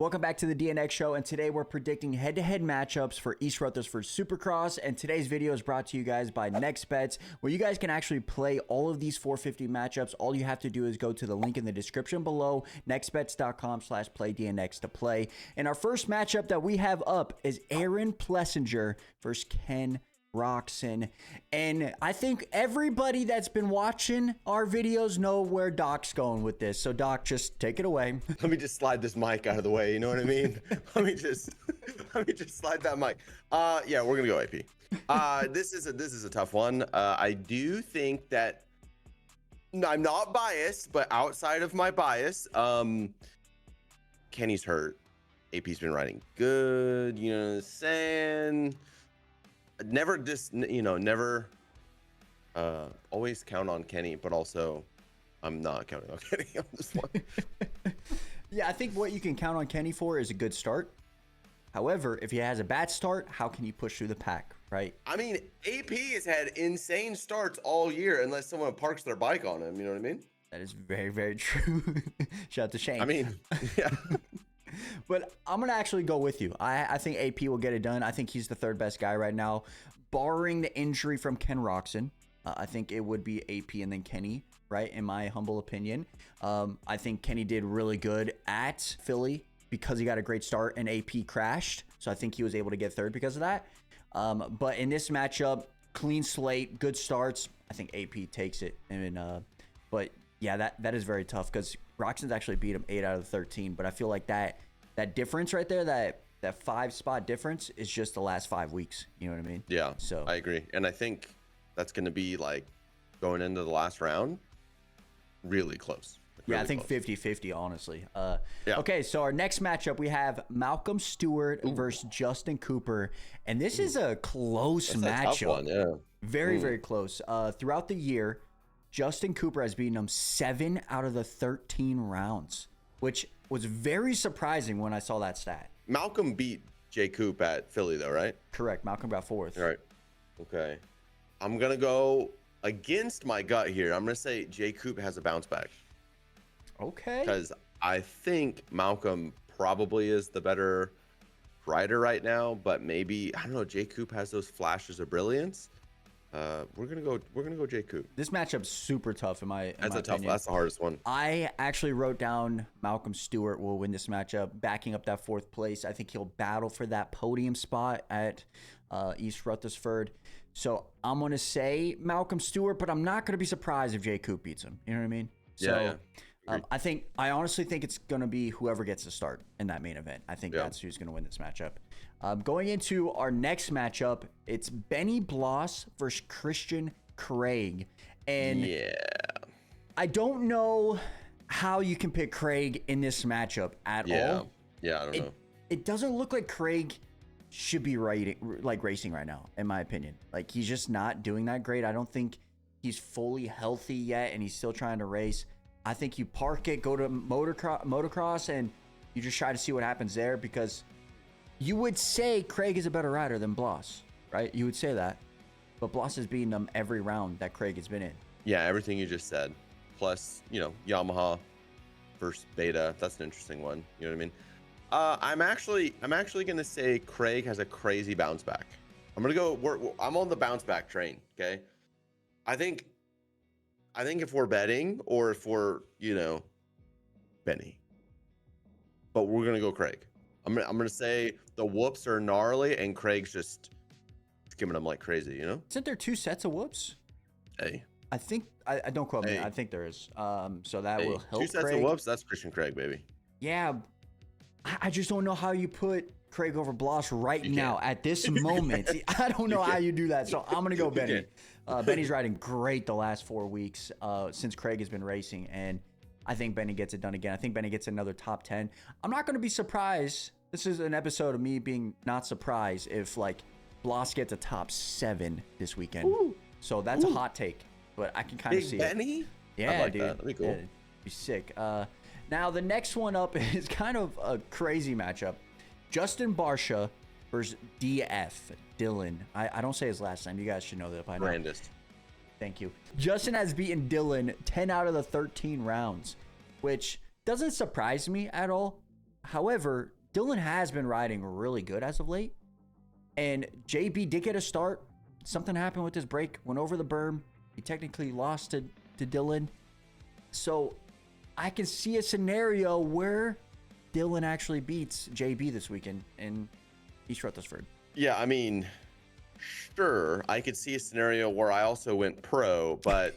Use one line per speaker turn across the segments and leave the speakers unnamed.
Welcome back to the DNX show, and today we're predicting head-to-head matchups for East Rutherford Supercross, and today's video is brought to you guys by NextBets, where you guys can actually play all of these 450 matchups. All you have to do is go to the link in the description below, nextbets.com/playdnx to play. And our first matchup that we have up is Aaron Plessinger versus Ken Roczen. And I think everybody that's been watching our videos know where Doc's going with this. So Doc, just take it away.
Let me just slide this mic out of the way. You know what I mean? let me just slide that mic. Yeah, we're gonna go AP. This is a tough one. I do think that I'm not biased, but outside of my bias, Kenny's hurt. AP's been riding good. You know what I'm saying? Never always count on Kenny, but also I'm not counting on Kenny on this one.
Yeah, I think what you can count on Kenny for is a good start. However, if he has a bad start, how can you push through the pack, right?
I mean, AP has had insane starts all year unless someone parks their bike on him. You know what I mean?
That is very, very true. Shout out to Shane.
I mean, yeah.
But I'm going to actually go with you. I think AP will get it done. I think he's the third best guy right now, barring the injury from Ken Roczen. I think it would be AP and then Kenny, right? In my humble opinion. I think Kenny did really good at Philly because he got a great start and AP crashed. So I think he was able to get third because of that. But in this matchup, clean slate, good starts. I think AP takes it. But yeah, that is very tough because Roczen's actually beat him 8 out of 13. But I feel like that difference right there, that 5-spot difference is just the last 5 weeks. You know what I mean?
Yeah,
so
I agree. And I think that's going to be like going into the last round, really close.
Yeah, I think 50-50, honestly.
Yeah.
Okay, so our next matchup, we have Malcolm Stewart versus Justin Cooper. And this is a close matchup.
A tough one, yeah.
Very, very close. Throughout the year, Justin Cooper has beaten him 7 out of the 13 rounds, which was very surprising when I saw that stat.
Malcolm beat J. Coop at Philly, though, right?
Correct. Malcolm got 4th.
All right. Okay. I'm going to go against my gut here. I'm going to say J. Coop has a bounce back.
Okay.
Because I think Malcolm probably is the better rider right now, but maybe, I don't know, J. Coop has those flashes of brilliance. We're gonna go J. Coop.
This matchup's super tough in my opinion.
That's the hardest one.
I actually wrote down Malcolm Stewart will win this matchup, backing up that 4th place. I think he'll battle for that podium spot at East Rutherford. So I'm gonna say Malcolm Stewart, but I'm not gonna be surprised if J. Coop beats him. You know what I mean?
Yeah.
I honestly think it's going to be whoever gets the start in that main event. I think that's who's going to win this matchup. Going into our next matchup, it's Benny Bloss versus Christian Craig. And I don't know how you can pick Craig in this matchup at all.
Yeah, I don't know.
It doesn't look like Craig should be racing right now, in my opinion. Like, he's just not doing that great. I don't think he's fully healthy yet, and he's still trying to race. I think you park it, go to motocross, and you just try to see what happens there, because you would say Craig is a better rider than Bloss, right? You would say that. But Bloss has beaten him every round that Craig has been in.
Yeah, everything you just said. Plus, Yamaha versus Beta. That's an interesting one. You know what I mean? I'm actually going to say Craig has a crazy bounce back. I'm on the bounce back train, okay? I think if we're betting, or if we're, Benny, but we're going to go Craig. I'm going to say the whoops are gnarly and Craig's just giving them like crazy,
Isn't there 2 sets of whoops?
Hey.
I think, I don't quote me. I think there is. So that will help
2 sets
Craig.
of whoops, that's Christian Craig, baby.
Yeah. I just don't know how you put Craig over Bloss right now at this moment. I don't know how you do that. So I'm going to go Benny. Benny's riding great the last 4 weeks since Craig has been racing. And I think Benny gets it done again. I think Benny gets another top 10. I'm not going to be surprised. This is an episode of me being not surprised if Bloss gets a top 7 this weekend. Ooh. So that's a hot take, but I can kind of see
Benny?
it. Yeah,
I like
dude.
that. That'd be cool.
Yeah, it'd be sick. Now the next one up is kind of a crazy matchup. Justin Barcia versus DF Dylan. I don't say his last name. You guys should know that by now.
Ferrandis.
Thank you. Justin has beaten Dylan 10 out of the 13 rounds, which doesn't surprise me at all. However, Dylan has been riding really good as of late. And JB did get a start. Something happened with his brake, went over the berm. He technically lost to Dylan. So I can see a scenario where Dylan actually beats JB this weekend in East Rutherford.
Yeah, I mean, sure, I could see a scenario where I also went pro, but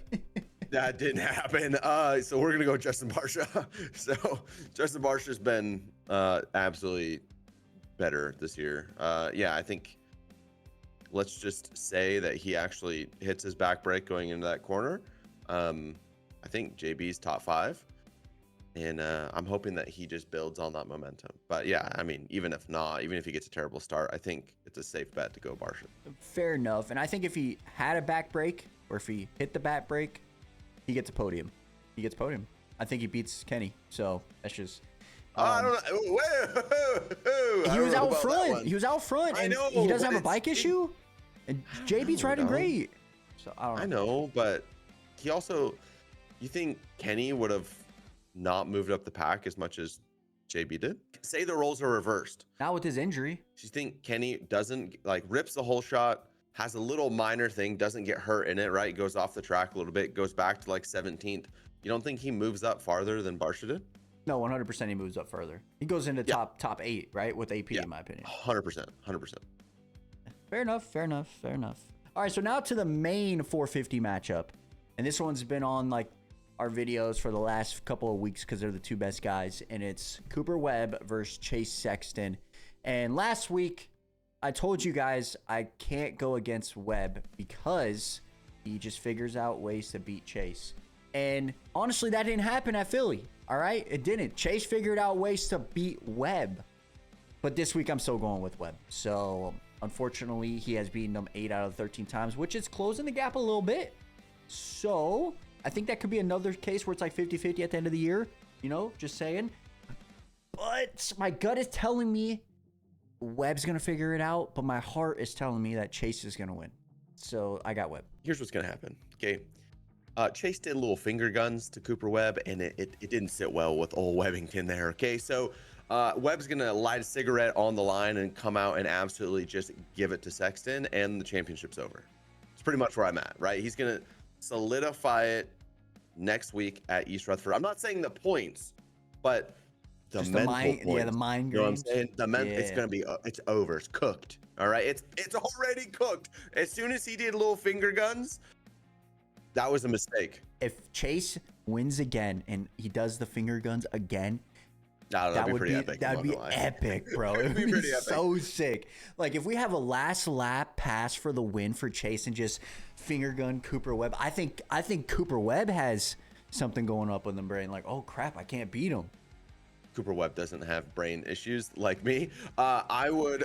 that didn't happen. So we're gonna go Justin Barcia. So Justin Barcia's been absolutely better this year. Yeah, I think let's just say that he actually hits his back brake going into that corner. I think JB's top 5. And I'm hoping that he just builds on that momentum. But yeah, I mean, even if he gets a terrible start, I think it's a safe bet to go Barcia.
Fair enough. And I think if he had a back brake or if he hit the back brake, he gets a podium. I think he beats Kenny. So that's just.
I don't know.
He was out front. He was out front. And he doesn't have a bike issue. And JB's riding great. So I don't know.
I know, but he also. You think Kenny would have not moved up the pack as much as JB did? Say the roles are reversed.
Not with his injury.
Do you think Kenny doesn't rips the whole shot, has a little minor thing, doesn't get hurt in it, right? Goes off the track a little bit, goes back to 17th. You don't think he moves up farther than Barcia did?
No, 100% he moves up further. He goes into top 8, right? With AP, in my opinion.
100%.
Fair enough. All right, so now to the main 450 matchup. And this one's been on our videos for the last couple of weeks because they're the two best guys, and it's Cooper Webb versus Chase Sexton. And last week I told you guys I can't go against Webb because he just figures out ways to beat Chase. And honestly, that didn't happen at Philly. All right, it didn't. Chase figured out ways to beat Webb, but this week I'm still going with Webb. So unfortunately, he has beaten him 8 out of 13 times, which is closing the gap a little bit. So I think that could be another case where it's 50-50 at the end of the year, just saying. But my gut is telling me Webb's going to figure it out, but my heart is telling me that Chase is going to win. So I got Webb.
Here's what's going to happen. Okay. Chase did little finger guns to Cooper Webb, and it didn't sit well with old Webbington there. Okay. So Webb's going to light a cigarette on the line and come out and absolutely just give it to Sexton, and the championship's over. It's pretty much where I'm at, right? He's going to solidify it next week at East Rutherford. I'm not saying the points, but the mental points.
Yeah, the mind games.
You know what I'm saying? It's gonna be it's over. It's cooked. All right, it's already cooked. As soon as he did little finger guns, that was a mistake.
If Chase wins again and he does the finger guns again,
that would be epic.
That'd be epic, bro. It would be so sick. If we have a last lap pass for the win for Chase and just finger gun Cooper Webb, I think Cooper Webb has something going up in the brain. Oh crap, I can't beat him.
Cooper Webb doesn't have brain issues like me. I would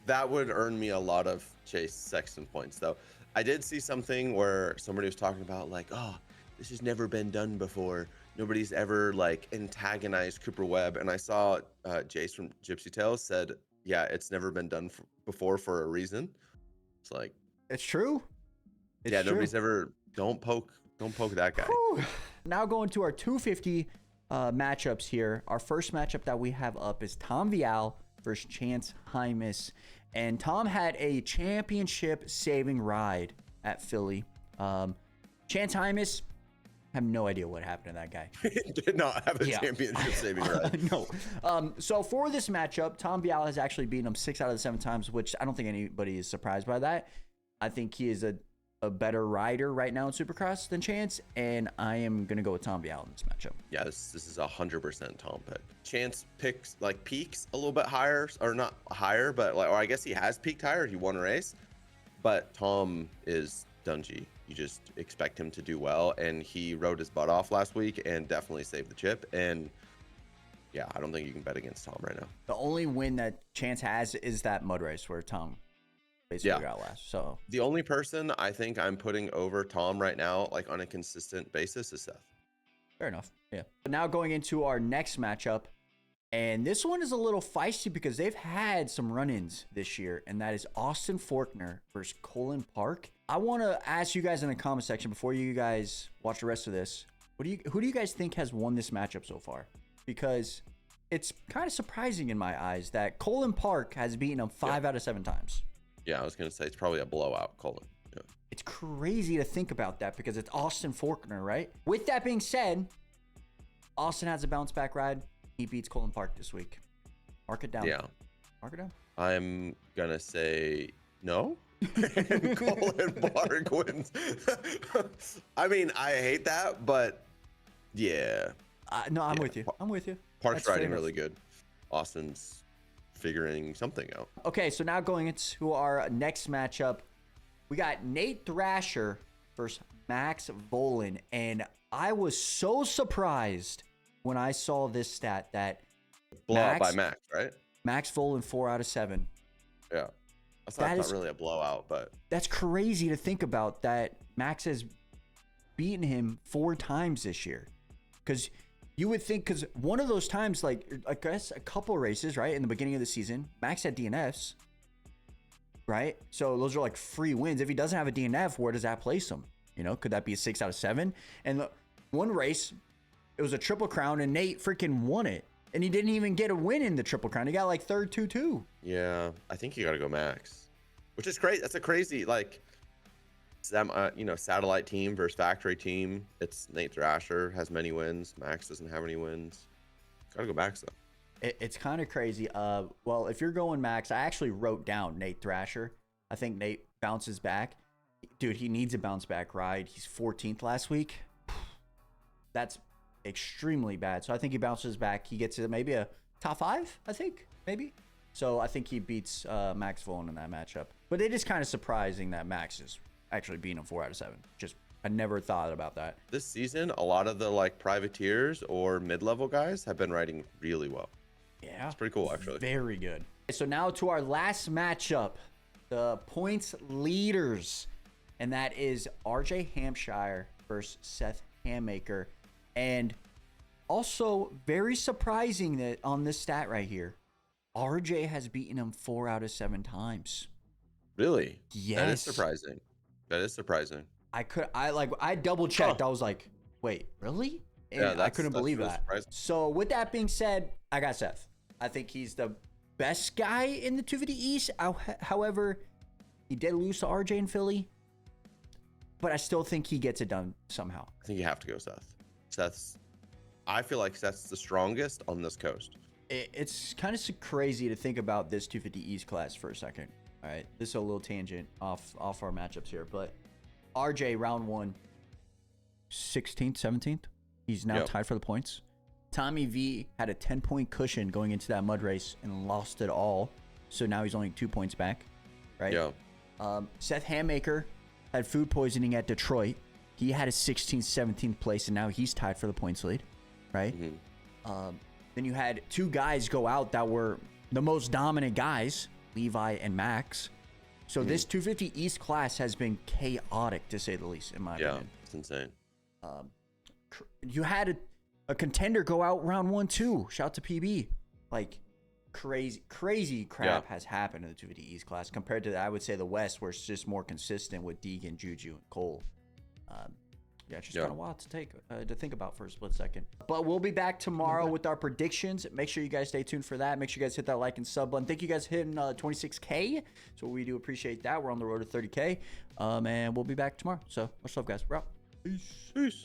that would earn me a lot of Chase Sexton points though. I did see something where somebody was talking about oh, this has never been done before. Nobody's ever antagonized Cooper Webb, and I saw Jace from Gypsy Tales said, "Yeah, it's never been done before for a reason." It's
it's true.
Nobody's ever. Don't poke that guy.
Whew. Now going to our 250 matchups here. Our first matchup that we have up is Tom Vialle versus Chance Hymas, and Tom had a championship saving ride at Philly. Chance Hymas. I have no idea what happened to that guy.
Did not have a championship saving ride.
No. So for this matchup, Tom Vialle has actually beaten him 6 out of the 7 times, which I don't think anybody is surprised by that. I think he is a better rider right now in Supercross than Chance, and I am going to go with Tom Vialle in this matchup.
Yeah, this is 100% Tom pick. Chance picks peaks a little bit higher, or not higher, but or I guess he has peaked higher. He won a race, but Tom is Dungy. You just expect him to do well, and he rode his butt off last week and definitely saved the chip. And yeah, I don't think you can bet against Tom right now.
The only win that Chance has is that mud race where Tom basically got last. So
the only person I think I'm putting over Tom right now, on a consistent basis, is Seth.
Fair enough. Yeah. But now going into our next matchup, and this one is a little feisty because they've had some run-ins this year, and that is Austin Forkner versus Cullin Park. I want to ask you guys in the comment section before you guys watch the rest of this, who do you guys think has won this matchup so far? Because it's kind of surprising in my eyes that Cullin Park has beaten him 5 out of 7 times.
Yeah, I was gonna say it's probably a blowout, Cullin. Yeah.
It's crazy to think about that because it's Austin Forkner, right? With that being said, Austin has a bounce back ride. He beats Cullin Park this week. Mark it down.
Yeah.
Mark it down.
I'm gonna say no. And Cullin Park wins. I mean, I hate that, but yeah.
No, I'm with you. I'm with you.
Park's riding really good. Austin's figuring something out.
Okay, so now going into our next matchup, we got Nate Thrasher versus Max Vohland, and I was so surprised when I saw this stat that
Blowout by Max, right?
Max Vohland 4 out of 7.
Yeah. That's not really a blowout, but
that's crazy to think about that Max has beaten him 4 times this year. Because you would think, because one of those times, like I guess a couple races, right, in the beginning of the season, Max had DNFs, right? So those are like free wins. If he doesn't have a DNF, where does that place him? You know, could that be a 6 out of 7? And one race, it was a triple crown, and Nate freaking won it. And he didn't even get a win in the triple crown. He got like third 2-2.
Yeah, I think you got to go Max, which is crazy. That's a crazy, like, satellite team versus factory team. It's Nate Thrasher has many wins. Max doesn't have any wins. Got to go Max, though.
It's kind of crazy. Well, if you're going Max, I actually wrote down Nate Thrasher. I think Nate bounces back. Dude, he needs a bounce back ride. He's 14th last week. That's extremely bad. So I think he bounces back. He gets maybe a top 5, I think, maybe. So I think he beats Max Vohland in that matchup. But it is kind of surprising that Max is actually beating him 4 out of 7. Just, I never thought about that.
This season, a lot of the like privateers or mid-level guys have been riding really well.
Yeah.
It's pretty cool, actually.
Very good. So now to our last matchup, the points leaders. And that is RJ Hampshire versus Seth Hammaker. And also very surprising that on this stat right here, RJ has beaten him 4 out of 7 times.
Really?
Yes.
That is surprising. That is surprising.
I double checked. I was like, wait, really? And
Yeah,
I couldn't believe
really
that.
surprising.
So with that being said, I got Seth. I think he's the best guy in the 250 East. However, he did lose to RJ in Philly, but I still think he gets it done somehow.
I think you have to go Seth. I feel like Seth's the strongest on this coast.
It's kind of crazy to think about this 250 East class for a second. All right, this is a little tangent off our matchups here, but RJ round 1, 16th, 17th. He's now tied for the points. Tommy V had a 10-point cushion going into that mud race and lost it all, so now he's only 2 points back, right?
Yeah.
Seth Hammaker had food poisoning at Detroit. He had a 16th, 17th place, and now he's tied for the points lead, right?
Mm-hmm.
Then you had 2 guys go out that were the most dominant guys, Levi and Max. So this 250 East class has been chaotic, to say the least, in my opinion.
Yeah, it's insane.
You had a contender go out round 1 too. Shout out to PB. Like, crazy crap has happened in the 250 East class compared to, I would say, the West, where it's just more consistent with Deegan, Juju, and Cole. It's just kind of wild to think about for a split second. But we'll be back tomorrow with our predictions. Make sure you guys stay tuned for that. Make sure you guys hit that like and sub button. Thank you guys for hitting 26K. So we do appreciate that. We're on the road to 30K. And we'll be back tomorrow. So much love, guys. We're out.
Peace.